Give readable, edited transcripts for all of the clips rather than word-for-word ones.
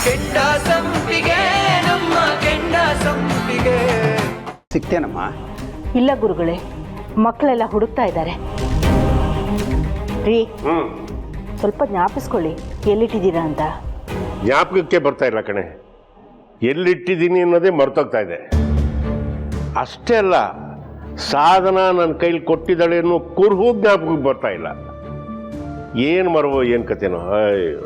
ಕೆಂಡ ಸಂಪಿಗೆ ನಮ್ಮ ಕೆಂಡ ಸಂಪಿಗೆ. ಸಿಗ್ತೇನಮ್ಮ? ಇಲ್ಲ ಗುರುಗಳೇ, ಮಕ್ಕಳೆಲ್ಲ ಹುಡುಕ್ತಾ ಇದ್ದಾರೆ ರೀ. ಸ್ವಲ್ಪ ಜ್ಞಾಪಿಸ್ಕೊಳ್ಳಿ ಎಲ್ಲಿಟ್ಟಿದ್ದೀರಾ ಅಂತ. ಜ್ಞಾಪಕಕ್ಕೆ ಬರ್ತಾ ಇಲ್ಲ ಕಣೆ, ಎಲ್ಲಿಟ್ಟಿದ್ದೀನಿ ಅನ್ನೋದೇ ಮರ್ತೋಗ್ತಾ ಇದೆ. ಅಷ್ಟೇ ಅಲ್ಲ, ಸಾಧನ ನನ್ನ ಕೈಲಿ ಕೊಟ್ಟಿದ್ದಾಳೆ ಅನ್ನೋ ಕುರುಹು ಜ್ಞಾಪಕಕ್ಕೆ ಬರ್ತಾ ಇಲ್ಲ. ಏನು ಮರವೋ ಏನು ಕತೆನೋ. ಅಯ್ಯೋ,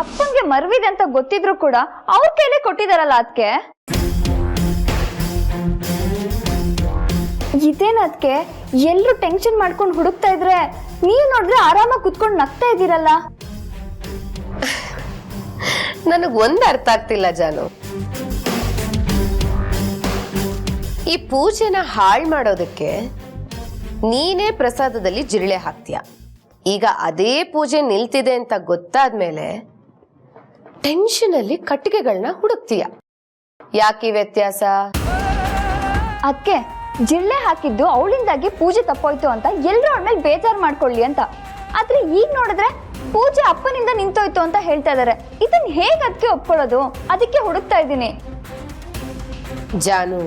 ಅಪ್ಪಂಗೆ ಮರ್ವಿದೆ ಅಂತ ಗೊತ್ತಿದ್ರು ಕೂಡ ಅವ್ರ ಕೈಲೇ ಕೊಟ್ಟಿದಾರಲ್ಲ ಅದಕ್ಕೆ. ಇದೇನ ಅದಕ್ಕೆ ಎಲ್ರು ಟೆನ್ಷನ್ ಮಾಡ್ಕೊಂಡು ಹುಡುಕ್ತಾ ಇದ್ರೆ ನೀವು ನೋಡಿದ್ರೆ ಆರಾಮಾಗಿ ಕುತ್ಕೊಂಡು ನಗ್ತಾ ಇದ್ದೀರಲ್ಲ. ನನಗ್ ಒಂದ್ ಅರ್ಥ ಆಗ್ತಿಲ್ಲ ಜಾನು. ಈ ಪೂಜೆನ ಹಾಳು ಮಾಡೋದಕ್ಕೆ ನೀನೇ ಪ್ರಸಾದದಲ್ಲಿ ಜಿರಳೆ ಹಾಕ್ತೀಯ. ಈಗ ಅದೇ ಪೂಜೆ ನಿಲ್ತಿದೆ ಅಂತ ಗೊತ್ತಾದ್ಮೇಲೆ ಟೆನ್ಷನ್ ಅಲ್ಲಿ ಕಟ್ಟಿಗೆಗಳನ್ನ ಹುಡುಕ್ತೀಯ. ಯಾಕೆ ವ್ಯತ್ಯಾಸ? ಅದಕ್ಕೆ ಜಿರಳೆ ಹಾಕಿದ್ದು ಅವಳಿಂದಾಗಿ ಪೂಜೆ ತಪ್ಪೋಯ್ತು ಅಂತ ಎಲ್ರು ಅವಳ ಮೇಲೆ ಬೇಜಾರು ಮಾಡ್ಕೊಳ್ಳಿ ಅಂತ. ಆದ್ರೆ ಈಗ ನೋಡಿದ್ರೆ ಪೂಜೆ ಅಪ್ಪನಿಂದ ನಿಂತೋಯ್ತು ಅಂತ ಹೇಳ್ತಾ ಇದಾರೆ. ಇದನ್ನ ಹೇಗೆ ಅದಕ್ಕೆ ಒಪ್ಕೊಳ್ಳೋದು? ಅದಕ್ಕೆ ಹುಡುಕ್ತಾ ಇದ್ದೀನಿ. ಜಾನು,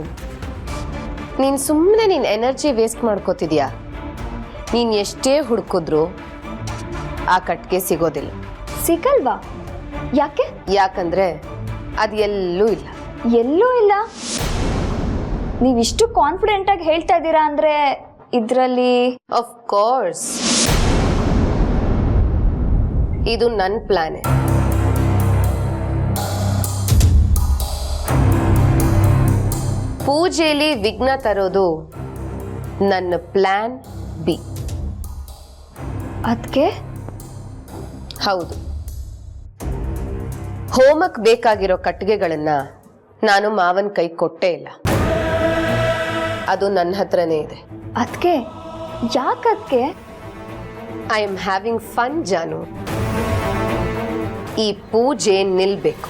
ನೀನ್ ಸುಮ್ಮನೆ ನೀನ್ ಎನರ್ಜಿ ವೇಸ್ಟ್ ಮಾಡ್ಕೋತಿದ್ಯಾ. ನೀನ್ ಎಷ್ಟೇ ಹುಡುಕಿದ್ರು ಆ ಕಟ್ಗೆ ಸಿಗೋದಿಲ್ಲ. ಸಿಗಲ್ವಾ? ಯಾಕೆ? ಯಾಕಂದ್ರೆ ಅದು ಎಲ್ಲೂ ಇಲ್ಲ. ಎಲ್ಲೂ ಇಲ್ಲ? ನೀವಿಷ್ಟು ಕಾನ್ಫಿಡೆಂಟ್ ಆಗಿ ಹೇಳ್ತಾ ಇದ್ದೀರಾ ಅಂದ್ರೆ ಇದ್ರಲ್ಲಿ ಆಫ್ ಕೋರ್ಸ್ ಇದು ನನ್ನ ಪ್ಲಾನ್. ಪೂಜೆಯಲ್ಲಿ ವಿಘ್ನ ತರೋದು ನನ್ನ ಪ್ಲಾನ್ ಬಿ. ಅದಕ್ಕೆ? ಹೌದು, ಹೋಮಕ್ಕೆ ಬೇಕಾಗಿರೋ ಕಟ್ಟಿಗೆಗಳನ್ನ ನಾನು ಮಾವನ ಕೈ ಕೊಟ್ಟೇ ಇಲ್ಲ. ಅದು ನನ್ನ ಹತ್ರನೇ ಇದೆ. ಅದಕ್ಕೆ? ಯಾಕದ್ಕೆ? ಐ ಆಮ್ ಹ್ಯಾವಿಂಗ್ ಫನ್ ಜಾನು. ಈ ಪೂಜೆ ನಿಲ್ಬೇಕು.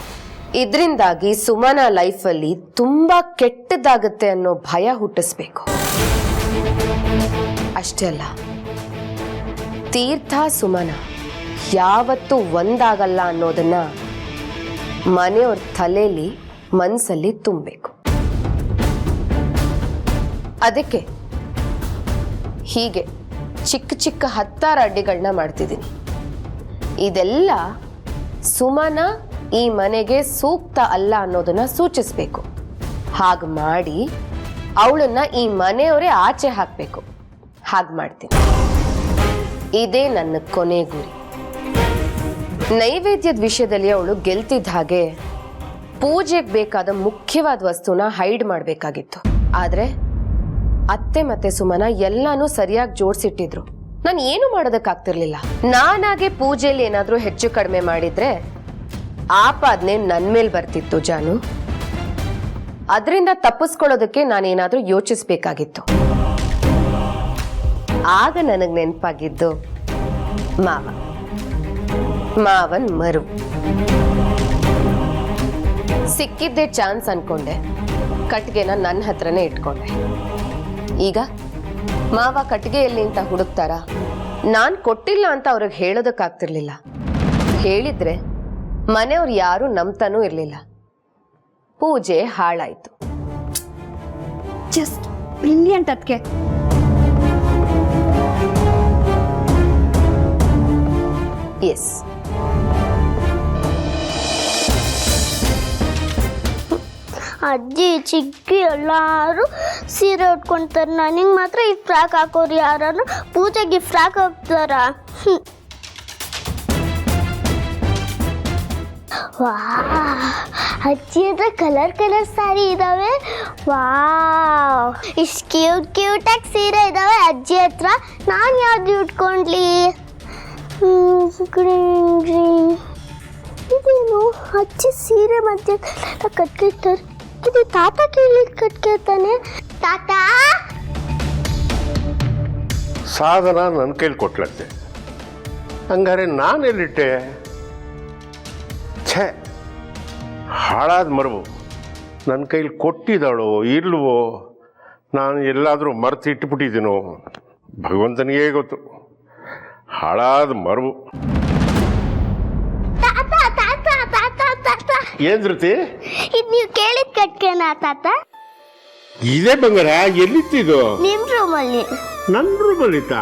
ಇದರಿಂದಾಗಿ ಸುಮನ ಲೈಫಲ್ಲಿ ತುಂಬಾ ಕೆಟ್ಟದಾಗುತ್ತೆ ಅನ್ನೋ ಭಯ ಹುಟ್ಟಿಸ್ಬೇಕು. ಅಷ್ಟೇ ಅಲ್ಲ, ತೀರ್ಥ ಸುಮನ ಯಾವತ್ತೂ ಒಂದಾಗಲ್ಲ ಅನ್ನೋದನ್ನ ಮನೆಯವ್ರ ತಲೆಯಲ್ಲಿ ಮನಸ್ಸಲ್ಲಿ ತುಂಬಬೇಕು. ಅದಕ್ಕೆ ಹೀಗೆ ಚಿಕ್ಕ ಚಿಕ್ಕ 10 ಅಡ್ಡಿಗಳನ್ನ ಮಾಡ್ತಿದ್ದೀನಿ. ಇದೆಲ್ಲ ಸುಮನ ಈ ಮನೆಗೆ ಸೂಕ್ತ ಅಲ್ಲ ಅನ್ನೋದನ್ನ ಸೂಚಿಸ್ಬೇಕು. ಹಾಗೆ ಮಾಡಿ ಅವಳನ್ನ ಈ ಮನೆಯವರೇ ಆಚೆ ಹಾಕಬೇಕು. ಹಾಗೆ ಮಾಡ್ತೀನಿ. ಇದೇ ನನ್ನ ಕೊನೆ ಗುರಿ. ನೈವೇದ್ಯದ ವಿಷಯದಲ್ಲಿ ಅವಳು ಗೆಲ್ತಿದ್ದ ಹಾಗೆ ಪೂಜೆಗೆ ಬೇಕಾದ ಮುಖ್ಯವಾದ ವಸ್ತುನ ಹೈಡ್ ಮಾಡಬೇಕಾಗಿತ್ತು. ಆದ್ರೆ ಅತ್ತೆ ಮತ್ತೆ ಸುಮನ ಎಲ್ಲಾನು ಸರಿಯಾಗಿ ಜೋಡಿಸಿಟ್ಟಿದ್ರು. ನಾನು ಏನು ಮಾಡೋದಕ್ಕಾಗ್ತಿರ್ಲಿಲ್ಲ. ನಾನಾಗೆ ಪೂಜೆಯಲ್ಲಿ ಏನಾದ್ರೂ ಹೆಚ್ಚು ಕಡಿಮೆ ಮಾಡಿದ್ರೆ ಆಪಾದನೆ ನನ್ನ ಮೇಲೆ ಬರ್ತಿತ್ತು ಜಾನು. ಅದರಿಂದ ತಪ್ಪಿಸ್ಕೊಳ್ಳೋದಕ್ಕೆ ನಾನೇನಾದ್ರೂ ಯೋಚಿಸ್ಬೇಕಾಗಿತ್ತು. ಆಗ ನನಗೆ ನೆನಪಾಗಿದ್ದು ಮಾವನ್ ಮರು. ಸಿಕ್ಕಿದ್ದೆ ಚಾನ್ಸ್ ಅನ್ಕೊಂಡೆ. ಕಟ್ಗೆನ ನನ್ನ ಹತ್ರನೇ ಇಟ್ಕೊಂಡೆ. ಈಗ ಮಾವ ಕಟ್ಟಿಗೆ ಎಲ್ಲಿ ಅಂತ ಹುಡುಕ್ತಾರ. ನಾನ್ ಕೊಟ್ಟಿಲ್ಲ ಅಂತ ಅವ್ರಿಗೆ ಹೇಳೋದಕ್ಕಾಗ್ತಿರ್ಲಿಲ್ಲ. ಹೇಳಿದ್ರೆ ಮನೆಯವ್ರು ಯಾರು ನಂಬ್ತಾನೂ ಇರ್ಲಿಲ್ಲ. ಪೂಜೆ ಹಾಳಾಯ್ತು. Just brilliant. ಅದಕ್ಕೆ ಎಸ್, ಅಜ್ಜಿ ಚಿಕ್ಕಿ ಎಲ್ಲರೂ ಸೀರೆ ಉಟ್ಕೊತಾರೆ, ನನಗೆ ಮಾತ್ರ ಈ ಫ್ರಾಕ್ ಹಾಕೋರು ಯಾರು? ಪೂಜೆಗೆ ಫ್ರಾಕ್ ಹಾಕ್ತಾರ? ವಾ, ಅಜ್ಜಿ ಹತ್ರ ಕಲರ್ ಕಲರ್ ಸ್ಯಾರಿ ಇದಾವೆ. ವಾವ್, ಇಷ್ಟು ಕ್ಯೂಟ್ ಕ್ಯೂಟಾಗಿ ಸೀರೆ ಇದಾವೆ ಅಜ್ಜಿ ಹತ್ರ. ನಾನು ಯಾವ್ದು ಉಟ್ಕೊಂಡ್ಲಿ? Green green. ಇದೇನು ಅಜ್ಜಿ ಸೀರೆ ಮಧ್ಯೆ ಕಟ್ಕಿರ್ತಾರೆ. ಇದು ತಾತ ಕೇಳಿ ಕಟ್ಕಿರ್ತಾನೆ. ತಾತ, ಸಾಧನ ನನ್ನ ಕೈಲಿ ಕೊಟ್ಲಂತೆ. ಹಂಗಾರೆ ನಾನೆಲ್ಲಿಟ್ಟೆ? ಛೇ, ಹಾಳಾದ ಮರವು ನನ್ನ ಕೈಲಿ ಕೊಟ್ಟಿದ್ದಾಳೋ ಇಲ್ವೋ, ನಾನು ಎಲ್ಲಾದರೂ ಮರೆತು ಇಟ್ಬಿಟ್ಟಿದ್ದೀನೋ. ಭಗವಂತನಿಗೇ ಗೊತ್ತು. ಹಾಳಾದ ಮರವು. ಏನ್ ಧೃತಿ? ಇದು ನೀವು ಕೇಳಿದ ಕಟ್ಕೆನಾ ತಾತ? ಇದೇ ಬಂಗಾರ ಎಲ್ಲಿತ್ತಿದು? ನಿಮ್ ರೂಮಲ್ಲಿ. ನನ್ನ ರೂಮಲ್ಲಿತ್ತ?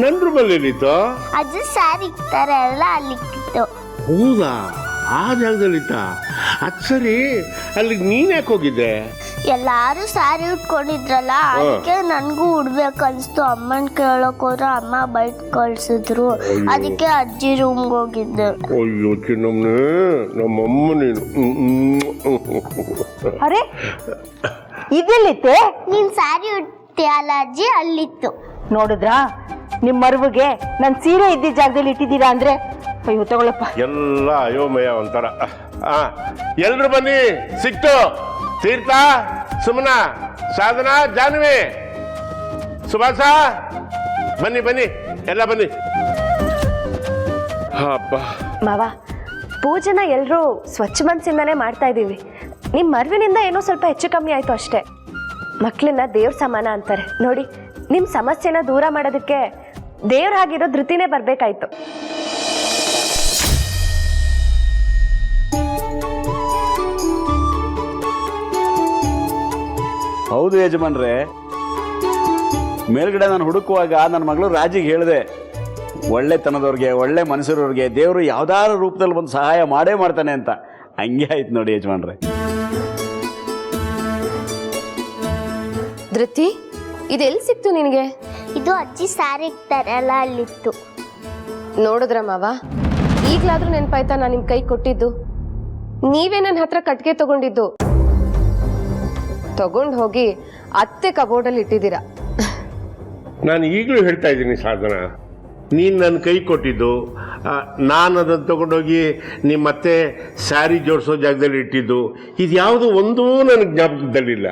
ನನ್ನ ರೂಮಲ್ಲಿ ಎಲ್ಲಿತ್ತು? ಅದು ಸಾರಿ ಇಕ್ತಾರೆ ಅಲ್ಲ, ಅಲ್ಲಿಕ್ಕಿತ್ತು. ಹೌದಾ? ಆ ಜಾಗದಲ್ಲಿತ್ತ? ಅದು ಸರಿ, ಅಲ್ಲಿಗೆ ನೀನ್ ಯಾಕೆ ಹೋಗಿದ್ದೆ? ಎಲ್ಲಾರು ಸಾರಿ ಉಟ್ಕೊಂಡಿದ್ರಲ್ಲ, ಅದಕ್ಕೆ ನನ್ಗೂ ಉಡ್ಬೇಕು ಅನ್ಸ್ತು. ಅಮ್ಮನ್ ಕೇಳಕ್ ಹೋದ್ರೆ ಅಮ್ಮ ಬೈಟ್ ಕಳ್ಸಿದ್ರು. ಅದಕ್ಕೆ ಅಜ್ಜಿ ರೂಮ್ಗೆ ಹೋಗಿದ್ದೆ. ಅಯ್ಯೋ ಚಿನ್ನಮ್ಮನೆ, ನಮ್ಮಮ್ಮ ನೀನು. ಅರೆ ಇದೆಲ್ಲಿತ್ತೆ? ನೀನ್ ಸಾರಿ ಉಟ್ಟಿಯಲ್ಲ ಅಜ್ಜಿ, ಅಲ್ಲಿತ್ತು. ನೋಡಿದ್ರಾ, ನಿಮ್ಮ ಮರುವಿಗೆ ನನ್ನ ಸೀರೆ ಇದ್ದಿದ್ದ ಜಾಗದಲ್ಲಿ ಇಟ್ಟಿದ್ದೀರಾ ಅಂದ್ರೆ ಅಯ್ಯೋ ತಗೊಳಪ್ಪ. ಎಲ್ಲ ಅಯೋಮಯ ಒಂಥರ. ಎಲ್ರು ಬನ್ನಿ, ಸಿಕ್ತು. ತೀರ್ಥ, ಸುಮನಾ, ಸಾಧನಾ, ಜಾನ್ವಿ, ಸುಭಾಸ, ಬನ್ನಿ ಬನ್ನಿ, ಎಲ್ಲ ಬನ್ನಿ. ಅಬ್ಬಾ ಮಾವ, ಪೂಜೆನ ಎಲ್ಲರೂ ಸ್ವಚ್ಛ ಮನಸ್ಸಿಂದಾನೇ ಮಾಡ್ತಾ ಇದ್ದೀವಿ. ನಿಮ್ಮ ಮರುವಿನಿಂದ ಏನೋ ಸ್ವಲ್ಪ ಹೆಚ್ಚು ಕಮ್ಮಿ ಆಯಿತು ಅಷ್ಟೇ. ಮಕ್ಕಳನ್ನ ದೇವ್ರ ಸಮಾನ ಅಂತಾರೆ ನೋಡಿ. ನಿಮ್ಮ ಸಮಸ್ಯೆನ ದೂರ ಮಾಡೋದಕ್ಕೆ ದೇವ್ರ ಆಗಿರೋ ಧೃತಿನೇ ಬರಬೇಕಾಯ್ತು. ಹೌದು ಯಜಮಾನ್ರೆ, ಮೇಲ್ಗಡೆ ನಾನು ಹುಡುಕುವಾಗ ನನ್ನ ಮಗಳು ರಾಜಿಗೆ ಹೇಳಿದೆ, ಒಳ್ಳೆತನದವ್ರಿಗೆ, ಒಳ್ಳೆ ಮನಸ್ಸಿರೋರಿಗೆ ದೇವರು ಯಾವ್ದಾದ್ರು ರೂಪದಲ್ಲಿ ಒಂದು ಸಹಾಯ ಮಾಡೇ ಮಾಡ್ತಾನೆ ಅಂತ. ಹಂಗೆ ಆಯ್ತು ನೋಡಿ ಯಜಮಾನ್ರೆ. ಧೃತಿ, ಇದೆಲ್ಲಿ ಸಿಕ್ತು ನಿನಗೆ? ಇದು ಅಜ್ಜಿ ಸಾರಿ ಇಕ್ತಾರಲ್ಲ, ಅಲ್ಲಿತ್ತು. ನೋಡಿದ್ರ ಮಾವ, ಈಗಲಾದ್ರೂ ನೆನಪಾಯ್ತಾ ನಾನು ನಿಮ್ಮ ಕೈ ಕೊಟ್ಟಿದ್ದು? ನೀವೇ ನನ್ನ ಹತ್ರ ಕಟ್ಗೆ ತಗೊಂಡಿದ್ದು. ತಗೊಂಡು ಹೋಗಿ ಅತ್ತೆ ಕಬೋರ್ಡಲ್ಲಿ ಇಟ್ಟಿದ್ದೀರಾ. ನಾನು ಈಗಲೂ ಹೇಳ್ತಾ ಇದ್ದೀನಿ ಸಾಧನ, ನೀನು ನನ್ನ ಕೈ ಕೊಟ್ಟಿದ್ದು, ನಾನು ಅದನ್ನು ತಗೊಂಡೋಗಿ ನಿಮ್ಮತ್ತೆ ಸ್ಯಾರಿ ಜೋಡಿಸೋ ಜಾಗದಲ್ಲಿ ಇಟ್ಟಿದ್ದು, ಇದು ಯಾವುದು ಒಂದೂ ನನಗೆ ಜ್ಞಾಪಕದಲ್ಲಿಲ್ಲ.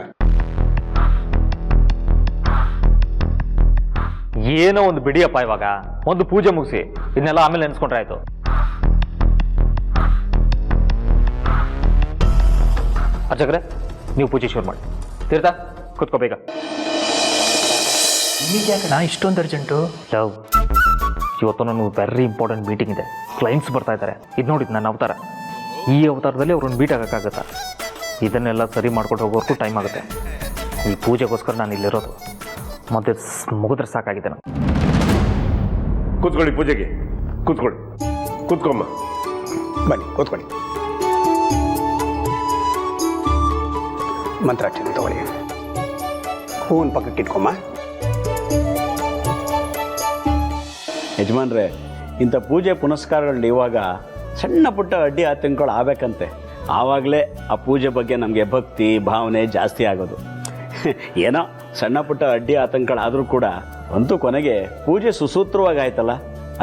ಏನೋ ಒಂದು ಬಿಡಿಯಪ್ಪ, ಇವಾಗ ಒಂದು ಪೂಜೆ ಮುಗಿಸಿ ಇದನ್ನೆಲ್ಲ ಆಮೇಲೆ ನೆನೆಸ್ಕೊಂಡ್ರೆ ಆಯ್ತು. ಅರ್ಚಕ್ರೆ, ನೀವು ಪೂಜೆ ಶುರು ಮಾಡಿ. ತೀರ್ಥ, ಕೂತ್ಕೋಬೇಕ. ಯಾಕಣ್ಣ ಇಷ್ಟೊಂದು ಅರ್ಜೆಂಟು? ಲವ್, ಇವತ್ತು ನನಗೆ ವೆರಿ ಇಂಪಾರ್ಟೆಂಟ್ ಮೀಟಿಂಗ್ ಇದೆ. ಕ್ಲೈಂಟ್ಸ್ ಬರ್ತಾ ಇದ್ದಾರೆ. ಇದು ನೋಡಿದ್ದು ನನ್ನ ಅವತಾರ. ಈ ಅವತಾರದಲ್ಲಿ ಅವ್ರನ್ನ ಮೀಟ್ ಆಗೋಕ್ಕಾಗತ್ತಾ? ಇದನ್ನೆಲ್ಲ ಸರಿ ಮಾಡ್ಕೊಂಡು ಹೋಗೋವರೆಗೂ ಟೈಮ್ ಆಗುತ್ತೆ. ಈ ಪೂಜೆಗೋಸ್ಕರ ನಾನು ಇಲ್ಲಿರೋದು. ಮತ್ತೆ ಮುಗಿದ್ರೆ ಸಾಕಾಗಿದೆ ನಾನು. ಕೂತ್ಕೊಳ್ಳಿ, ಪೂಜೆಗೆ ಕೂತ್ಕೊಳ್ಳಿ. ಕೂತ್ಕೊಮ್ಮ. ಬನ್ನಿ ಕೂತ್ಕೊಳ್ಳಿ. ಮಂತ್ರಾಕ್ಷತೆ ತಗೊಳ್ಳಿ. ಹೂವಿನ ಪಕ್ಕಕ್ಕೆ ಇಟ್ಕೊಮ್ಮ. ಯಜಮಾನ್ರೆ, ಇಂಥ ಪೂಜೆ ಪುನಸ್ಕಾರಗಳು ಇವಾಗ ಸಣ್ಣ ಪುಟ್ಟ ಅಡ್ಡಿ ಆತಂಕಗಳು ಆಗಬೇಕಂತೆ. ಆವಾಗಲೇ ಆ ಪೂಜೆ ಬಗ್ಗೆ ನಮಗೆ ಭಕ್ತಿ ಭಾವನೆ ಜಾಸ್ತಿ ಆಗೋದು. ಏನೋ ಸಣ್ಣ ಪುಟ್ಟ ಅಡ್ಡಿ ಆತಂಕಗಳಾದರೂ ಕೂಡ ಅಂತೂ ಕೊನೆಗೆ ಪೂಜೆ ಸುಸೂತ್ರವಾಗಿ ಆಯ್ತಲ್ಲ,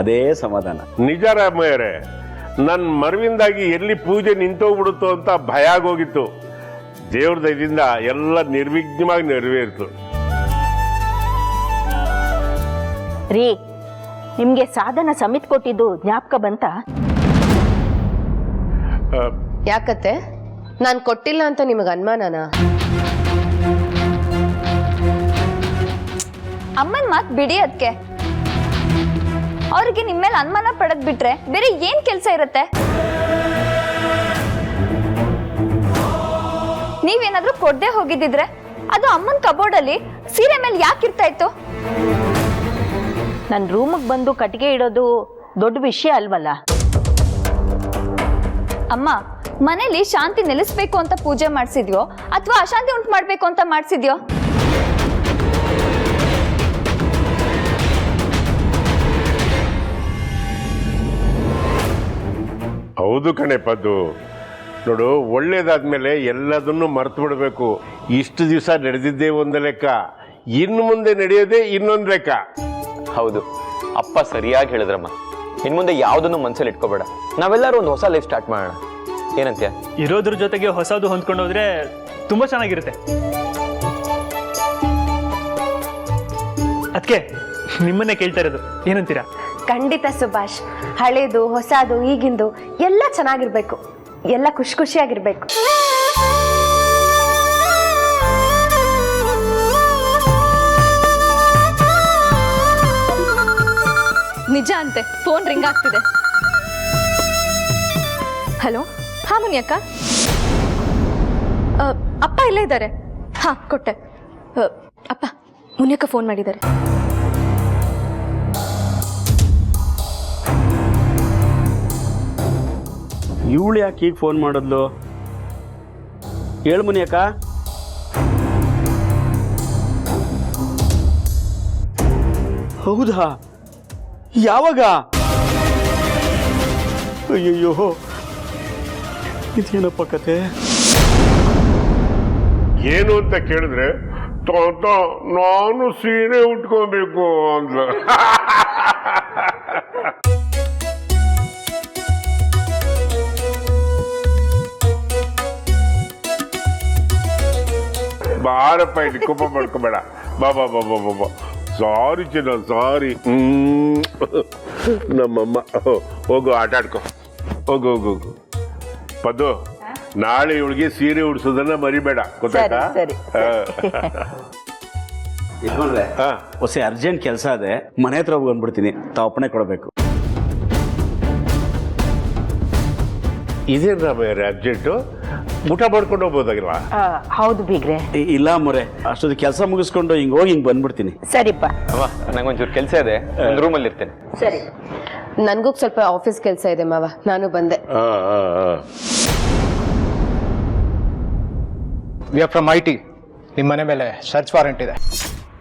ಅದೇ ಸಮಾಧಾನ. ನಿಜ ರಾಮಯ್ಯರೇ, ನನ್ನ ಮರವಿಂದಾಗಿ ಎಲ್ಲಿ ಪೂಜೆ ನಿಂತೋಗ್ಬಿಡುತ್ತೋ ಅಂತ ಭಯ ಆಗೋಗಿತ್ತು. ದೇವ್ರ ದಯದಿಂದ ಎಲ್ಲ ನಿರ್ವಿಘ್ನವಾಗಿ ನೆರವೇರಿತು. ರೀ, ನಿಮ್ಗೆ ಸಾಧನ ಸಮಿತ್ ಕೊಟ್ಟಿದ್ದು ಜ್ಞಾಪಕ ಬಂತ? ಯಾಕತ್ತೆ, ನಾನು ಕೊಟ್ಟಿಲ್ಲ ಅಂತ ನಿಮಗೆ ಅನುಮಾನನಾ? ಅಮ್ಮನ್ ಮಾತ್ ಬಿಡಿ. ಅದಕ್ಕೆ ಅವ್ರಿಗೆ ನಿಮ್ಮ ಮೇಲೆ ಅನುಮಾನ ಪಡದ್ ಬಿಟ್ರೆ ಬೇರೆ ಏನ್ ಕೆಲಸ ಇರುತ್ತೆ? ನೀವೇನಾದ್ರೂ ಕೊಡ್ದೆ ಹೋಗಿದ್ದಿದ್ರೆ ಅದು ಅಮ್ಮನ್ ಕಬೋರ್ಡ್ ಅಲ್ಲಿ ಸೀರೆ ಮೇಲೆ ಯಾಕಿರ್ತಾ ಇತ್ತು? ನನ್ನ ರೂಮಿಗೆ ಬಂದು ಕಟ್ಟಿಗೆ ಇಡೋದು ದೊಡ್ಡ ವಿಷಯ ಅಲ್ವಲ್ಲ. ಅಮ್ಮ, ಮನೇಲಿ ಶಾಂತಿ ನೆಲೆಸ್ಬೇಕು ಅಂತ ಪೂಜೆ ಮಾಡಿಸಿದ್ಯೋ ಅಥವಾ ಅಶಾಂತಿ ಉಂಟು ಮಾಡ್ಬೇಕು ಅಂತ ಮಾಡಿಸಿದ್ಯೋ? ಹೌದು ಕಣೆ ಪದ್ದು. ನೋಡು, ಒಳ್ಳೇದಾದ್ಮೇಲೆ ಎಲ್ಲದನ್ನು ಮರ್ತು ಬಿಡಬೇಕು. ಇಷ್ಟು ದಿವಸ ನಡೆದಿದ್ದೇ ಒಂದು ಲೆಕ್ಕ, ಇನ್ನು ಮುಂದೆ ನಡೆಯೋದೇ ಇನ್ನೊಂದು ಲೆಕ್ಕ. ಹೌದು, ಅಪ್ಪ ಸರಿಯಾಗಿ ಹೇಳಿದ್ರಮ್ಮ. ಇನ್ನು ಮುಂದೆ ಯಾವುದನ್ನು ಮನಸ್ಸಲ್ಲಿ ಇಟ್ಕೋಬೇಡ. ನಾವೆಲ್ಲರೂ ಒಂದು ಹೊಸ ಲೈಫ್ ಸ್ಟಾರ್ಟ್ ಮಾಡೋಣ. ಏನಂತ್ಯ? ಇರೋದ್ರ ಜೊತೆಗೆ ಹೊಸದು ಹೊಂದ್ಕೊಂಡು ಹೋದ್ರೆ ತುಂಬಾ ಚೆನ್ನಾಗಿರುತ್ತೆ. ಅದಕ್ಕೆ ನಿಮ್ಮನ್ನೇ ಕೇಳ್ತಾ ಇರೋದು, ಏನಂತೀರಾ? ಖಂಡಿತ ಸುಭಾಷ್. ಹಳೇದು ಹೊಸದು ಈಗಿಂದು ಎಲ್ಲ ಚೆನ್ನಾಗಿರ್ಬೇಕು, ಎಲ್ಲ ಖುಷಿ ಖುಷಿಯಾಗಿರ್ಬೇಕು. ನಿಜ ಅಂತೆ. ಫೋನ್ ರಿಂಗ್ ಆಗ್ತಿದೆ. ಹಲೋ, ಹಾಂ ಮುನಿ ಅಕ್ಕ. ಅಪ್ಪ ಇಲ್ಲೇ ಇದ್ದಾರೆ. ಹಾಂ ಕೊಟ್ಟೆ. ಅಪ್ಪ, ಮುನಿಯಕ್ಕ ಫೋನ್ ಮಾಡಿದ್ದಾರೆ. ಇವಳು ಯಾಕೆ ಈಗ ಫೋನ್ ಮಾಡಿದ್ಲು? ಹೇಳು ಮುನಿಯಕ್ಕ. ಹೌದಾ? ಯಾವಾಗ? ಅಯ್ಯಯ್ಯೋ, ಇದೇನಪ್ಪ ಕತೆ? ಏನು ಅಂತ ಕೇಳಿದ್ರೆ ತಾತ ನಾನು ಸೀರೆ ಉಟ್ಕೋಬೇಕು ಅಂತ. ಬಾರಪ್ಪ, ಇಲ್ಲಿ ಕೋಪ ಮಾಡ್ಕೋಬೇಡ. ಬಾ ಬಾ ಬಾ ಬಾ ಬಾ. ಸಾರಿ ಚಿನ್ನ, ಸಾರಿ. ನಮ್ಮಮ್ಮ. ಹೋಗು, ಆಟ ಆಡ್ಕೊ. ಹೋಗು ಹೋಗು ಹೋಗು. ಪದ್ದು, ನಾಳೆ ಇವಳಿಗೆ ಸೀರೆ ಉಡ್ಸೋದನ್ನ ಮರಿಬೇಡ, ಗೊತ್ತಾಯ್ತಾ? ಇಟ್ಕೊಂಡ್ರೆ ಹೊಸ ಅರ್ಜೆಂಟ್ ಕೆಲಸ ಅದೇ, ಮನೆ ಹತ್ರ ಹೋಗಿ ಬಂದ್ಬಿಡ್ತೀನಿ. ತಾವು ಅಪ್ಪಣೆ ಕೊಡಬೇಕು. ಇದೇನ ಬೇರೆ ಅರ್ಜೆಂಟು? ಊಟ ಮಾಡ್ಕೊಂಡು ಹೋಗ್ಬೋದಾಗಿಲ್ವಾ? ಹೌದು ಬೀಗ್ರೆ. ಇಲ್ಲ ಮೊರೆ, ಅಷ್ಟೊಂದು ಕೆಲಸ ಮುಗಿಸ್ಕೊಂಡು ಹಿಂಗೆ ಹೋಗಿ ಹಿಂಗೆ ಬಂದ್ಬಿಡ್ತೀನಿ. ಸರಿಪ್ಪ. ನಂಗೊಂಚೂರು ಕೆಲಸ ಇದೆ, ಒಂದು ರೂಮಲ್ಲಿ ಇರ್ತೇನೆ. ಸರಿ. ನನಗೂ ಸ್ವಲ್ಪ ಆಫೀಸ್ ಕೆಲಸ ಇದೆ ಮಾವ, ನಾನು ಬಂದೆ. We are from IT. ನಿಮ್ಮ ಮನೆ ಮೇಲೆ ಸರ್ಚ್ ವಾರೆಂಟ್ ಇದೆ.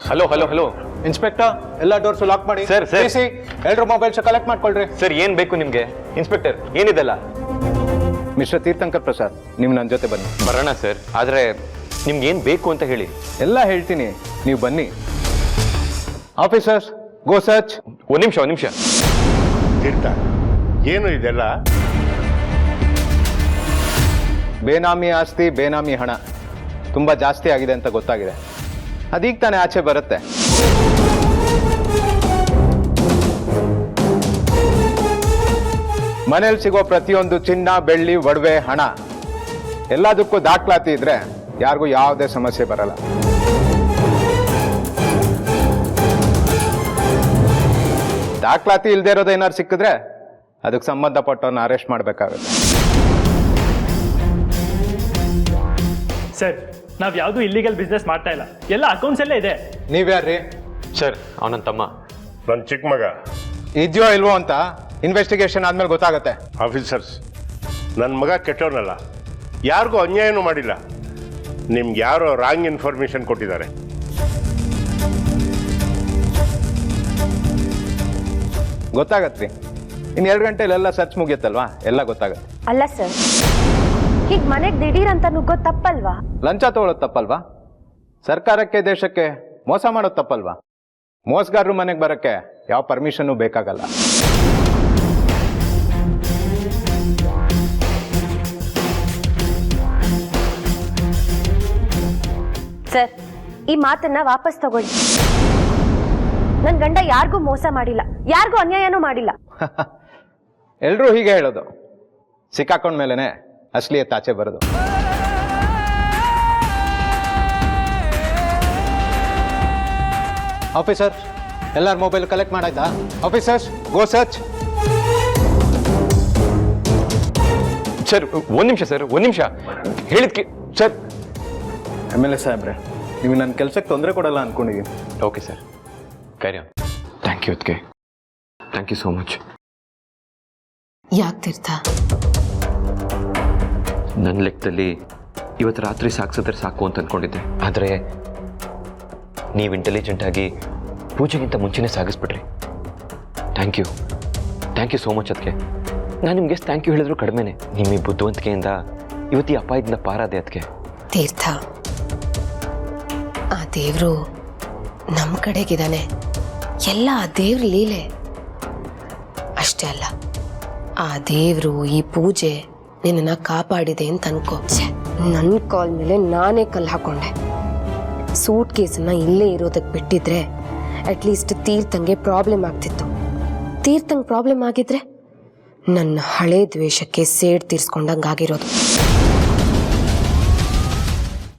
ಹಲೋ ಹಲೋ ಹಲೋ ಇನ್ಸ್ಪೆಕ್ಟರ್, ಎಲ್ಲ ಡೋರ್ಸ್ ಲಾಕ್ ಮಾಡಿ. Sir, sir. ಎಲ್ಲರೂ ಮೊಬೈಲ್ಸ್ ಕಲೆಕ್ಟ್ ಮಾಡ್ಕೊಳ್ರಿ. ಸರ್, ಏನ್ ಬೇಕು ನಿಮ್ಗೆ? ಇನ್ಸ್ಪೆಕ್ಟರ್, ಏನಿದೆಲ್ಲ? ಮಿಸ್ಟರ್ ತೀರ್ಥಂಕರ್ ಪ್ರಸಾದ್, ನೀವು ನನ್ನ ಜೊತೆ ಬನ್ನಿ. ಬರೋಣ ಸರ್, ಆದ್ರೆ ನಿಮ್ಗೆ ಏನ್ ಬೇಕು ಅಂತ ಹೇಳಿ. ಎಲ್ಲ ಹೇಳ್ತೀನಿ, ನೀವು ಬನ್ನಿ. ಆಫೀಸರ್ಸ್, ಗೋ ಸರ್ಚ್. ಒಂದ್ ನಿಮಿಷ. ತೀರ್ಥ, ಏನು ಇದೆಲ್ಲ? ಬೇನಾಮಿ ಆಸ್ತಿ, ಬೇನಾಮಿ ಹಣ ತುಂಬ ಜಾಸ್ತಿ ಆಗಿದೆ ಅಂತ ಗೊತ್ತಾಗಿದೆ. ಅದೀಗ ತಾನೇ ಆಚೆ ಬರುತ್ತೆ. ಮನೇಲಿ ಸಿಗೋ ಪ್ರತಿಯೊಂದು ಚಿನ್ನ, ಬೆಳ್ಳಿ, ಒಡವೆ, ಹಣ ಎಲ್ಲದಕ್ಕೂ ದಾಖಲಾತಿ ಇದ್ರೆ ಯಾರಿಗೂ ಯಾವುದೇ ಸಮಸ್ಯೆ ಬರಲ್ಲ. ದಾಖಲಾತಿ ಇಲ್ಲದೆ ಇರೋದು ಏನಾದ್ರು ಸಿಕ್ಕಿದ್ರೆ ಅದಕ್ಕೆ ಸಂಬಂಧಪಟ್ಟವ್ರನ್ನ ಅರೆಸ್ಟ್ ಮಾಡಬೇಕಾಗುತ್ತೆ. ಸರ್, ನಾವು ಯಾವುದು ಇಲ್ಲಿಗಲ್ ಬಿಸ್ನೆಸ್ ಮಾಡ್ತಾ ಇಲ್ಲ, ಎಲ್ಲ ಅಕೌಂಟ್ಸ್ ಅಲ್ಲೇ ಇದೆ. ನೀವ್ಯಾರ್ರಿ? ಸರ್, ಅವನ ತಮ್ಮ. ನನ್ನ ಚಿಕ್ಕ ಮಗ. ಇದೆಯೋ ಇಲ್ವೋ ಅಂತ ಇನ್ವೆಸ್ಟಿಗೇಷನ್ ಆದ್ಮೇಲೆ ಗೊತ್ತಾಗತ್ತೆ. ಆಫೀಸರ್ಸ್, ನನ್ನ ಮಗ ಕೆಟ್ಟವನಲ್ಲ, ಯಾರಿಗೂ ಅನ್ಯಾಯನೂ ಮಾಡಿಲ್ಲ. ನಿಮ್ಗೆ ಯಾರೋ ರಾಂಗ್ ಇನ್ಫಾರ್ಮೇಶನ್ ಕೊಟ್ಟಿದ್ದಾರೆ. ಗೊತ್ತಾಗತ್ರಿ, ಇನ್ನು 2 ಗಂಟೆಲೆಲ್ಲ ಸರ್ಚ್ ಮುಗಿಯತ್ತಲ್ವಾ, ಎಲ್ಲ ಗೊತ್ತಾಗತ್ತೆ. ಅಲ್ಲ ಸರ್, ಈಗ ಮನೆಗೆ ದಿಢೀರ್ ಅಂತ ನುಗ್ಗೋದು ತಪ್ಪಲ್ವಾ? ಲಂಚ ತಗೊಳ್ಳೋದು ತಪ್ಪಲ್ವಾ? ಸರ್ಕಾರಕ್ಕೆ, ದೇಶಕ್ಕೆ ಮೋಸ ಮಾಡೋದು ತಪ್ಪಲ್ವಾ? ಮೋಸಗಾರರು ಮನೆಗೆ ಬರೋಕ್ಕೆ ಯಾವ ಪರ್ಮಿಷನ್ನು ಬೇಕಾಗಲ್ಲ. ಸರ್, ಈ ಮಾತನ್ನ ವಾಪಸ್ ತಗೊಳ್ಳಿ. ನನ್ನ ಗಂಡ ಯಾರಿಗೂ ಮೋಸ ಮಾಡಿಲ್ಲ, ಯಾರಿಗೂ ಅನ್ಯಾಯನೂ ಮಾಡಿಲ್ಲ. ಎಲ್ರೂ ಹೀಗೆ ಹೇಳೋದು. ಸಿಕ್ಕಾಕೊಂಡ ಮೇಲೆನೆ ಅಸಲಿ ಎತ್ತಾಚೆ ಬರೋದು. ಆಫೀಸರ್, ಎಲ್ಲರ ಮೊಬೈಲ್ ಕಲೆಕ್ಟ್ ಮಾಡಾಯ್ತಾ? ಆಫೀಸರ್ಸ್, ಗೋ ಸರ್ಚ್. ಸರ್, ಒಂದ್ ನಿಮಿಷ ಹೇಳಿದ್ಕೆ. ಸರ್, MLA ಸಾಹೇಬ್ರೆ, ನೀವು ನನ್ನ ಕೆಲಸಕ್ಕೆ ತೊಂದರೆ ಕೊಡಲ್ಲ ಅನ್ಕೊಂಡಿದ್ದೀನಿ. Okay sir, carry on. Thank you ಅದಕ್ಕೆ, ಥ್ಯಾಂಕ್ ಯು ಸೋ ಮಚ್. ಯಾಕೆ ತೀರ್ಥ? ನನ್ನ ಲೆಕ್ಕದಲ್ಲಿ ಇವತ್ತು ರಾತ್ರಿ ಸಾಕ್ಸಿದ್ರೆ ಸಾಕು ಅಂತ ಅಂದ್ಕೊಂಡಿದ್ದೆ. ಆದರೆ ನೀವು ಇಂಟೆಲಿಜೆಂಟ್ ಆಗಿ ಪೂಜೆಗಿಂತ ಮುಂಚೆನೇ ಸಾಗಿಸ್ಬಿಟ್ರಿ. ಥ್ಯಾಂಕ್ ಯು ಸೋ ಮಚ್ ಅದಕ್ಕೆ. ನಾನು ನಿಮಗೆ ಥ್ಯಾಂಕ್ ಯು ಹೇಳಿದ್ರು ಕಡಿಮೆನೆ. ನಿಮ್ಮ ಈ ಬುದ್ಧಿವಂತಿಕೆಯಿಂದ ಇವತ್ತು ಈ ಅಪಾಯದಿಂದ ಪಾರಾದೆ ಅದಕ್ಕೆ. ತೀರ್ಥ, ಆ ದೇವರು ನಮ್ಮ ಕಡೆಗಿದ್ದಾನೆ. ಎಲ್ಲ ಆ ದೇವ್ರ ಲೀಲೆ ಅಷ್ಟೇ ಅಲ್ಲ, ಆ ದೇವರು ಈ ಪೂಜೆ ನಿನ್ನನ್ನು ಕಾಪಾಡಿದೆ ಅಂತ ಅನ್ಕೋ. ನನ್ನ ಕಾಲ್ ಮೇಲೆ ನಾನೇ ಕಲ್ಲು ಹಾಕೊಂಡೆ. ಸೂಟ್ ಕೇಸನ್ನ ಇಲ್ಲೇ ಇರೋದಕ್ಕೆ ಬಿಟ್ಟಿದ್ರೆ ಅಟ್ಲೀಸ್ಟ್ ತೀರ್ಥಂಗೆ ಪ್ರಾಬ್ಲಮ್ ಆಗ್ತಿತ್ತು. ತೀರ್ಥಂಗೆ ಪ್ರಾಬ್ಲಮ್ ಆಗಿದ್ರೆ ನನ್ನ ಹಳೆ ದ್ವೇಷಕ್ಕೆ ಸೇಡ್ ತೀರ್ಸ್ಕೊಂಡಂಗಾಗಿರೋದು.